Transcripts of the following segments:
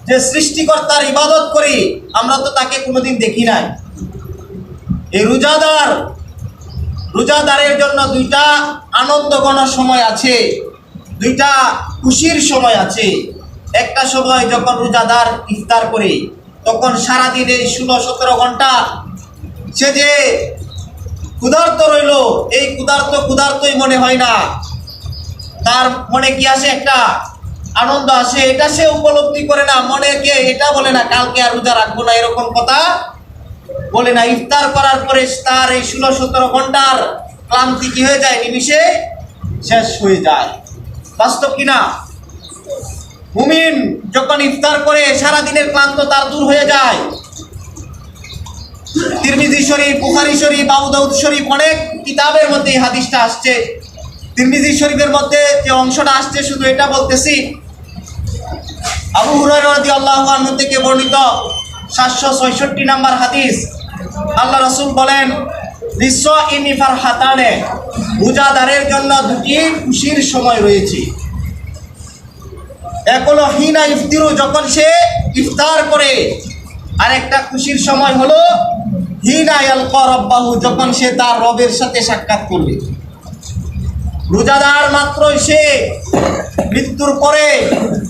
যে সৃষ্টিকর্তার ইবাদত করি, আমরা তো তাকে কোনোদিন দেখি নাই। এই রোজাদারের জন্য দুইটা আনন্দঘন সময় আছে, দুইটা খুশির সময় আছে। একটা সময় যখন রোজাদার ইফতার করে, তখন সারাদিন এই 16-17 ঘন্টা সে যে ক্ষুধার্ত রইল, এই ক্ষুধার্তই মনে হয় না। তার মনে কি আসে? একটা আনন্দ আসে। এটা সে উপলব্ধি করে না, মনে কে এটা বলে না কালকে আর রোজা রাখবো না, এরকম কথা বলে না। ইফতার করার পরে তার এই 16-17 ঘন্টার ক্লান্তি কি হয়ে যায়? নিমিষে শেষ হয়ে যায়। বাস্তব কিনা? মুমিন যখন ইফতার করে সারাদিনের ক্লান্ত তার দূর হয়ে যায়। তিরমিজি শরীফ, বুখারী শরীফ, আবু দাউদ শরীফ, অনেক কিতাবের মধ্যে এই হাদিসটা আসছে। তিরমিজি শরীফের মধ্যে যে অংশটা আসছে, শুধু এটা বলতেছি, আবু হুরায়রা রাদিয়াল্লাহু আনহু থেকে বর্ণিত 766 নম্বর হাদিস। আল্লাহ রাসূল বলেন, লিসাইমি ফারহাতানে, রোজাদারের জন্য দুটি খুশির সময় রয়েছে। এক হলো হিনা ইফতিরু, যখন সে ইফতার করে, আর একটা খুশির সময় হলো হিনা ইয়ালকা রাব্বাহু, যখন সে তার রবের সাথে সাক্ষাৎ করবে। রোজাদার মাত্রই সে মৃত্যুর পরে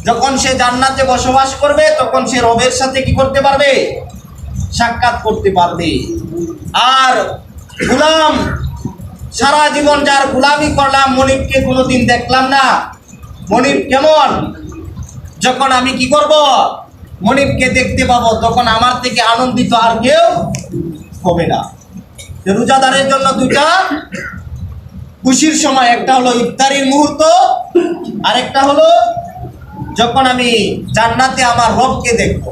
যখন সে জান্নাতে বসবাস করবে, তখন সে রবের সাথে কি করতে পারবে? সাক্ষাৎ করতে পারবে। আর গোলাম, সারা জীবন যার গোলামি করলাম, মনিবকে কোনোদিন দেখলাম না। মনিব কেমন? যখন আমি কি করব? মনিবকে দেখতে পাবো, তখন আমার থেকে আনন্দিত আর কেউ হবে না। রোজাদারের জন্য দুইটা খুশির সময়, একটা হলো ইফতারির মুহূর্ত, আর একটা হলো যখন আমি জান্নাতে আমার রবকে দেখব।